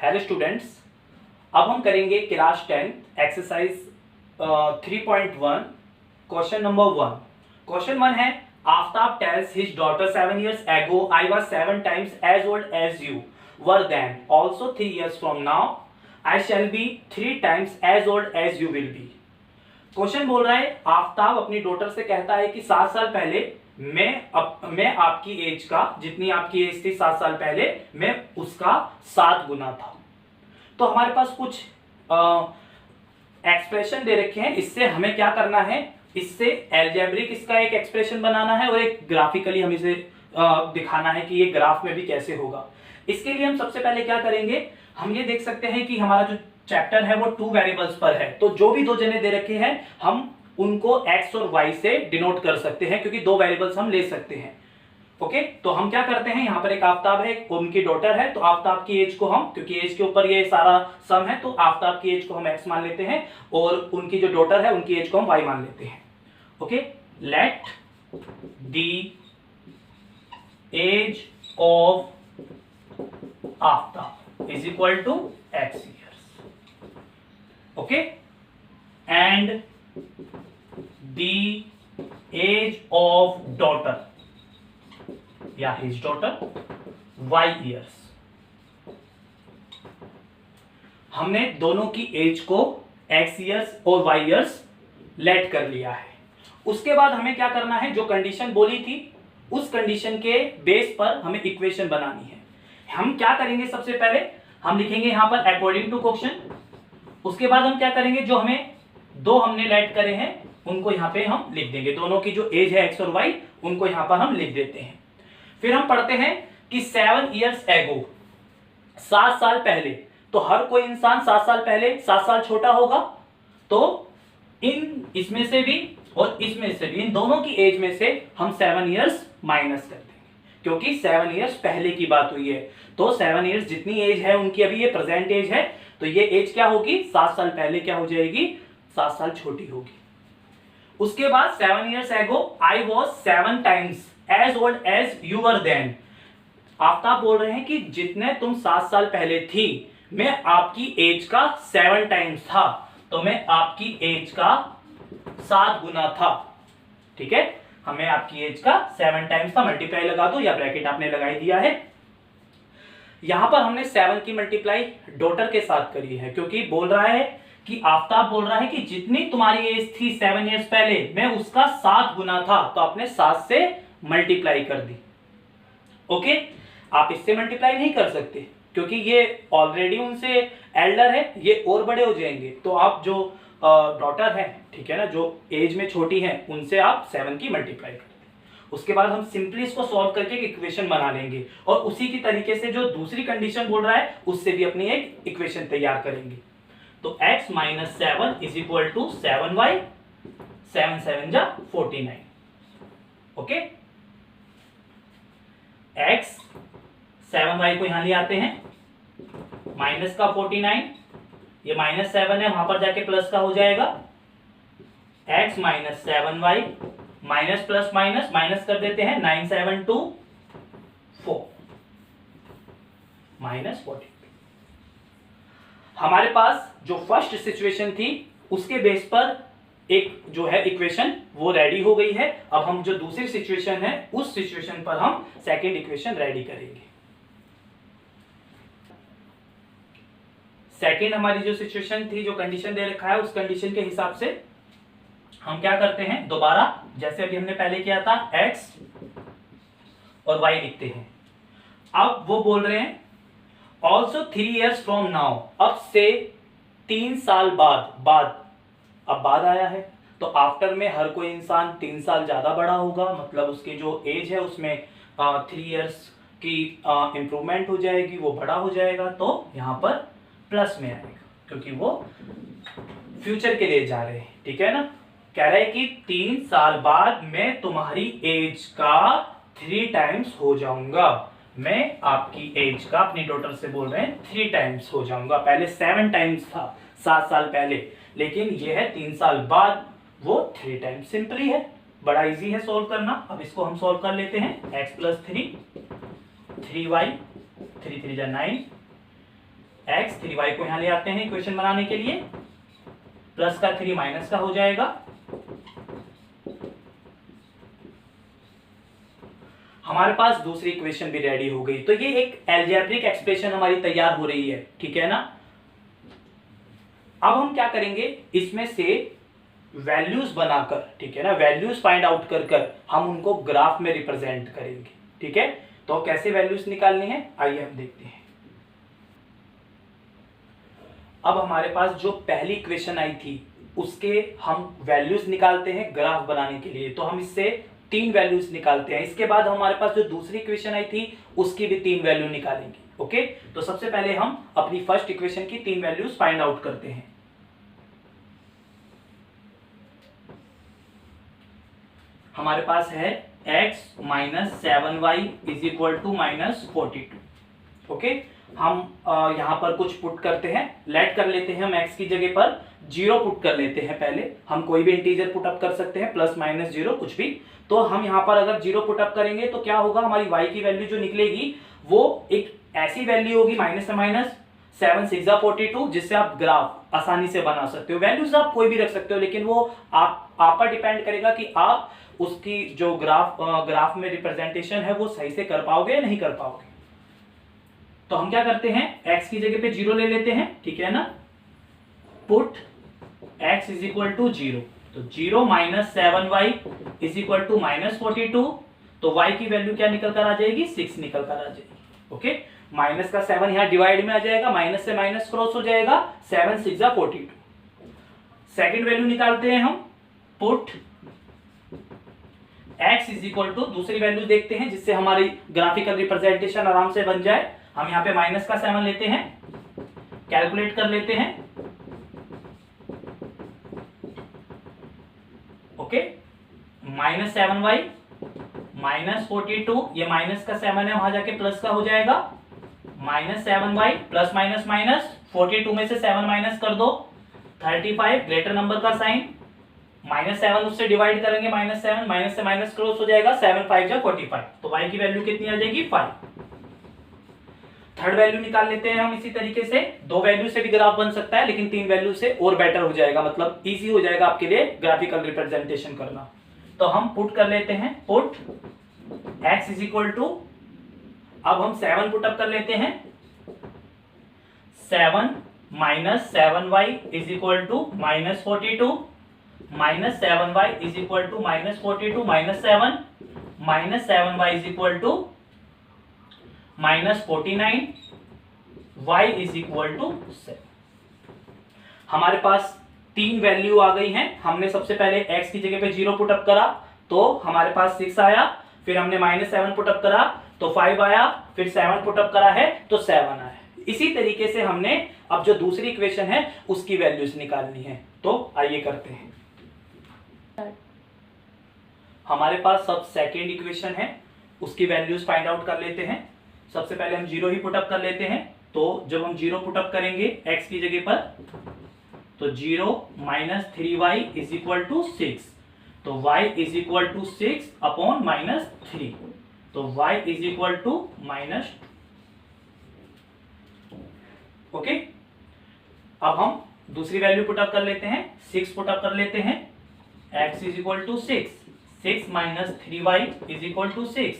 Hello students, अब हम करेंगे class 10 exercise 3.1 question number 1। Question 1 है, Aftab tales his daughter 7 years ago I was 7 times as old as you were then, also 3 years from now I shall be 3 times as old as you will be। Question बोल रहा है, आफ्ताब अपनी daughter से कहता है कि 7 साल पहले मैं आपकी एज का, जितनी आपकी एज थी 7 साल पहले, मैं उसका 7 गुना था। तो हमारे पास कुछ एक्सप्रेशन दे रखे हैं, इससे हमें क्या करना है, इससे एल्जेब्रिक इसका एक एक्सप्रेशन बनाना है और एक ग्राफिकली हम इसे दिखाना है कि ये ग्राफ में भी कैसे होगा। इसके लिए हम सबसे पहले क्या करेंगे, हम ये देख सकते हैं कि हमारा जो चैप्टर है वो 2 वेरिएबल्स पर है, तो जो भी 2 जने दे रखे हैं हम उनको x और y से डिनोट कर सकते हैं, क्योंकि 2 वेरिएबल्स हम ले सकते हैं। ओके, तो हम क्या करते हैं, यहाँ पर एक आफ्ताब है, उनकी डॉटर है, तो आफ्ताब की एज को हम, क्योंकि एज के ऊपर ये सारा सम है, तो आफ्ताब की एज को हम x मान लेते हैं और उनकी जो डॉटर है उनकी एज को हम y मान लेते हैं। Okay, let the age of Aftab is equal to x years। Okay, and the age of daughter या his daughter y years। हमने दोनों की एज को x years और y years लेट कर लिया है। उसके बाद हमें क्या करना है, जो कंडीशन बोली थी उस कंडीशन के बेस पर हमें इक्वेशन बनानी है। हम क्या करेंगे, सबसे पहले हम लिखेंगे यहां पर अकॉर्डिंग टू क्वेश्चन। उसके बाद हम क्या करेंगे, जो हमें 2 हमने लेट करे हैं उनको यहाँ पे हम लिख देंगे, दोनों की जो एज है x और y उनको यहाँ पर हम लिख देते हैं। फिर हम पढ़ते हैं कि 7 years ago 7 साल पहले, तो हर कोई इंसान 7 साल पहले 7 साल छोटा होगा, तो इसमें से भी और इसमें से भी, इन दोनों की एज में से हम 7 years माइनस कर देंगे, क्योंकि 7 years पहले की बात हुई है। तो 7 years जितनी एज है उनकी, अभी ये प्रेजेंट एज है, तो ये एज क्या होगी, 7 साल पहले क्या हो जाएगी, 7 साल छोटी होगी। उसके बाद 7 years ago I was 7 times as old as you were then। Aftab बोल रहे हैं कि जितने तुम 7 साल पहले थी, मैं आपकी एज का 7 टाइम्स था, तो मैं आपकी एज का 7 गुना था। ठीक है, हमें आपकी एज का 7 टाइम्स था, मल्टीप्लाई लगा दो या ब्रैकेट आपने लगा ही दिया है। यहां पर हमने 7 की मल्टीप्लाई डॉटर के साथ करी है, क्योंकि बोल रहा है कि आफ्ताब बोल रहा है कि जितनी तुम्हारी एज थी 7 years पहले, मैं उसका 7 गुना था, तो आपने 7 से मल्टीप्लाई कर दी। ओके, आप इससे मल्टीप्लाई नहीं कर सकते, क्योंकि ये ऑलरेडी उनसे एल्डर है, ये और बड़े हो जाएंगे, तो आप जो डॉटर है, ठीक है ना, जो एज में छोटी है, उनसे आप 7 की मल्टीप्लाई कर दें। उसके बाद हम सिंपली इसको सॉल्व करके एक इक्वेशन बना लेंगे, और उसी की तरीके से जो दूसरी कंडीशन बोल रहा है उससे भी अपनी एक इक्वेशन तैयार करेंगे। तो x minus 7 is equal to 7y, 7 7 जा 49। ओके, x 7y को यहां ले आते हैं, माइनस का 49, ये माइनस 7 है, वहां पर जाके प्लस का हो जाएगा, x minus 7y, minus plus minus minus कर देते हैं, 9 7 2 4 माइनस 40। हमारे पास जो फर्स्ट सिचुएशन थी उसके बेस पर एक जो है इक्वेशन वो रेडी हो गई है। अब हम जो दूसरी सिचुएशन है उस सिचुएशन पर हम सेकंड इक्वेशन रेडी करेंगे। सेकंड हमारी जो सिचुएशन थी, जो कंडीशन दे रखा है, उस कंडीशन के हिसाब से हम क्या करते हैं, दोबारा जैसे अभी हमने पहले किया था x और y लिखते हैं। अब वो बोल रहे हैं ऑल्सो 3 years from now, अब से 3 साल बाद अब बाद आया है, तो आफ्टर में हर कोई इंसान 3 साल ज्यादा बड़ा होगा, मतलब उसकी जो एज है उसमें 3 years की इंप्रूवमेंट हो जाएगी, वो बड़ा हो जाएगा, तो यहाँ पर प्लस में आएगा, क्योंकि वो फ्यूचर के लिए जा रहे हैं। ठीक है ना, कह रहे हैं कि 3 साल बाद मैं तुम्हारी एज का 3 टाइम्स हो जाऊंगा, मैं आपकी एज का, अपनी डॉटर से बोल रहे हैं, 3 टाइम्स हो जाऊंगा। पहले 7 टाइम्स था 7 साल पहले, लेकिन ये है 3 साल बाद वो 3 टाइम्स। सिंपली है, बड़ा इजी है सॉल्व करना। अब इसको हम सॉल्व कर लेते हैं। x प्लस 3, 3y, 3 3 जा 9, एक्स, 3y को यहाँ ले आते हैं इक्वेशन बनाने के लिए, प्लस का 3 माइनस का हो जाएगा। हमारे पास दूसरी इक्वेशन भी रेडी हो गई। तो ये एक एल्जेब्रिक एक्सप्रेशन हमारी तैयार हो रही है, ठीक है ना। अब हम क्या करेंगे, इसमें से वैल्यूज बनाकर, ठीक है ना, वैल्यूज फाइंड आउट कर हम उनको ग्राफ में रिप्रेजेंट करेंगे, ठीक है। तो कैसे वैल्यूज निकालनी है, आइए हम देखते हैं। अब हमारे पास जो पहली इक्वेशन आई थी उसके हम वैल्यूज निकालते हैं ग्राफ बनाने के लिए। तो हम इससे 3 वैल्यूज निकालते हैं। इसके बाद हमारे पास जो दूसरी इक्वेशन आई थी उसकी भी 3 वैल्यू निकालेंगे। ओके, तो सबसे पहले हम अपनी फर्स्ट इक्वेशन की 3 वैल्यूज फाइंड आउट करते हैं। हमारे पास है x minus 7y is equal to minus 42। Okay, हम यहां पर कुछ पुट करते हैं, लेट कर लेते हैं हम x की जगह पर 0 पुट कर लेते हैं। पहले हम कोई भी इंटीजर पुट अप कर सकते हैं, प्लस माइनस 0 कुछ भी। तो हम यहां पर अगर 0 पुट अप करेंगे तो क्या होगा, हमारी y की वैल्यू जो निकलेगी वो एक ऐसी वैल्यू होगी, माइनस से माइनस 7 6 42, जिससे आप ग्राफ आसानी से बना सकते हो। वैल्यूज आप कोई भी रख सकते हो, लेकिन वो आप पर डिपेंड करेगा कि आप उसकी जो ग्राफ में रिप्रेजेंटेशन है वो सही से कर पाओगे या नहीं कर पाओगे। तो हम क्या करते हैं, x की जगह पे 0 ले लेते हैं, ठीक है ना। Put x is equal to 0, तो 0 minus 7y is equal to minus 42। तो y की वैल्यू क्या निकल कर आ जाएगी, 6 निकल कर आ जाएगी। ओके, माइनस का 7 यहाँ डिवाइड में आ जाएगा, माइनस से माइनस क्रॉस हो जाएगा, 7 6 42। सेकेंड वैल्यू निकालते हैं हम, put x is equal to, दूसरी वैल्यू देखते हैं जिससे हमारी ग्राफिकल रिप्रेजेंटेशन आराम से बन जाए। हम यहाँ पे माइनस का 7 लेते हैं, कैलकुलेट कर लेते हैं। ओके, माइनस 7y माइनस 42, ये माइनस का 7 है, वहां जाके प्लस का हो जाएगा, minus 7y plus minus minus 42 में से 7 माइनस कर दो, 35 ग्रेटर नंबर का साइन, माइनस 7 उससे डिवाइड करेंगे, माइनस 7 माइनस से माइनस क्रॉस हो जाएगा, 7 5 जा 45। तो y की वैल्यू कितनी आ जाएगी, 5। थर्ड वैल्यू निकाल लेते हैं हम इसी तरीके से। 2 वैल्यू से भी ग्राफ बन सकता है, लेकिन 3 वैल्यू से और बेटर हो जाएगा, मतलब इजी हो जाएगा आपके लिए ग्राफिकल रिप्रेजेंटेशन करना। तो हम पुट कर लेते हैं, put x is equal to, अब हम 7 पुट अप कर लेते हैं, 7 minus 7y is equal to minus 42, minus 7y is equal to minus 42 minus 7, minus 7y is equal to minus 49, y is equal to 7। हमारे पास 3 value आ गई हैं। हमने सबसे पहले x की जगह पे 0 पुट अप करा तो हमारे पास 6 आया, फिर हमने माइनस 7 पुट अप करा तो 5 आया, फिर 7 पुट अप करा है तो 7 आया। इसी तरीके से हमने अब जो दूसरी इक्वेशन है उसकी वैल्यूज निकालनी है। तो आइए करते हैं। हमारे पास अब सेकेंड इक्वेशन है, उसकी वैल्यूज फाइंड आउट कर लेते हैं। सबसे पहले हम 0 ही पुट अप कर लेते हैं। तो जब हम 0 पुट अप करेंगे x की जगह पर, तो 0 minus 3y is equal to 6, तो y is equal to 6 upon minus 3, तो y is equal to minus. Okay, अब हम दूसरी वैल्यू पुट अप कर लेते हैं, 6 पुट अप कर लेते हैं, x is equal to 6, 6 minus 3y is equal to 6,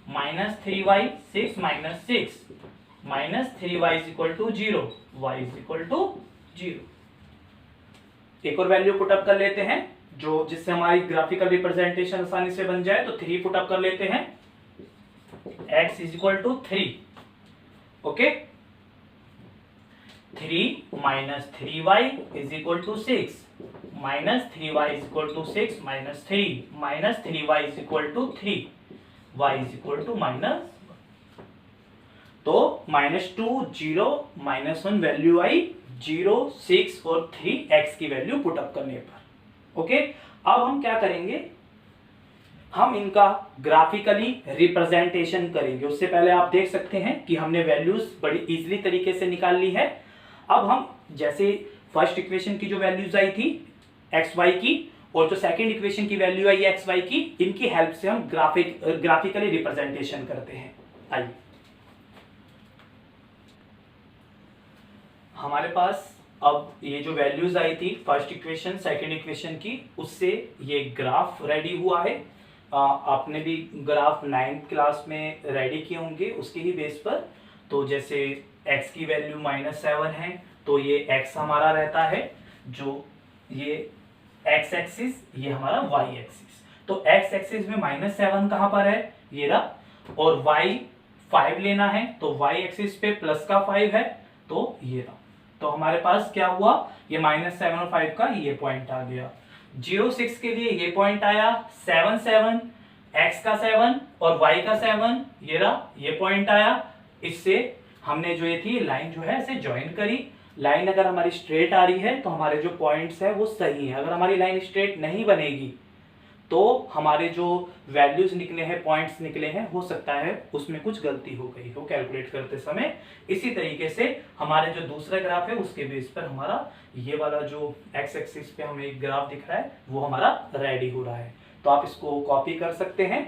minus 3y 6 minus 6, minus 3y is equal to 0, y is equal to 0। एक और वैल्यू पुट अप कर लेते हैं जो जिससे हमारी ग्राफिकल रिप्रेजेंटेशन आसानी से बन जाए। तो 3 पुट अप कर लेते हैं, x is equal to 3। Okay, 3 minus 3y is equal to 6, minus 3y is equal to 6 minus 3, minus 3y is equal to 3, y is equal to minus. तो -2 0 -1 वैल्यू आई 0 6 और 3 x की वैल्यू पुट अप करने पर। Okay, अब हम क्या करेंगे, हम इनका ग्राफिकली रिप्रेजेंटेशन करेंगे। उससे पहले आप देख सकते हैं कि हमने वैल्यूज बड़ी इजीली तरीके से निकाल ली है। अब हम जैसे फर्स्ट इक्वेशन की जो वैल्यूज आई थी xy की और जो सेकंड इक्वेशन की वैल्यू आई xy की, इनकी हेल्प से हम ग्राफिकली रिप्रेजेंटेशन करते हैं। आइए, हमारे पास अब ये जो वैल्यूज आई थी फर्स्ट इक्वेशन सेकंड इक्वेशन की, उससे ये ग्राफ रेडी हुआ है। आपने भी ग्राफ 9th क्लास में रेडी किए होंगे उसके ही बेस पर। तो जैसे x की वैल्यू -7 है तो ये x हमारा रहता है, जो ये x एक्सिस, ये हमारा y एक्सिस। तो x एक्सिस में -7 कहाँ पर है, ये रहा, और y 5 लेना है तो y एक्सिस पे प्लस का 5 है, तो ये रहा। तो हमारे पास क्या हुआ, ये -7 और 5 का ये पॉइंट आ गया। 0 6 के लिए ये पॉइंट आया, 7 7, x का 7 और y का 7, ये रहा, ये पॉइंट आया। इससे हमने जो ये थी लाइन जो है इसे ज्वाइन करी। लाइन अगर हमारी स्ट्रेट आ रही है तो हमारे जो पॉइंट्स है वो सही है। अगर हमारी लाइन स्ट्रेट नहीं बनेगी तो हमारे जो वैल्यूज निकले हैं, पॉइंट्स निकले हैं, हो सकता है उसमें कुछ गलती हो गई हो कैलकुलेट करते समय। इसी तरीके से हमारे जो दूसरा ग्राफ है उसके बेस पर हमारा ये वाला जो एक्स एक्सिस पे हमें एक ग्राफ दिख रहा है वो हमारा रेडी हो रहा है। तो आप इसको कॉपी कर सकते हैं।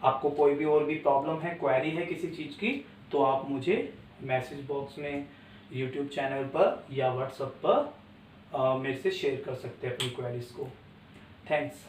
आपको कोई भी और भी प्रॉब्लम है, क्वेरी है किसी चीज की, तो आप मुझे मैसेज बॉक्स में यूट्यूब चैनल पर या व्हाट्सएप पर मेरे से शेयर कर सकते हैं अपनी क्वेरीज को। थैंक्स।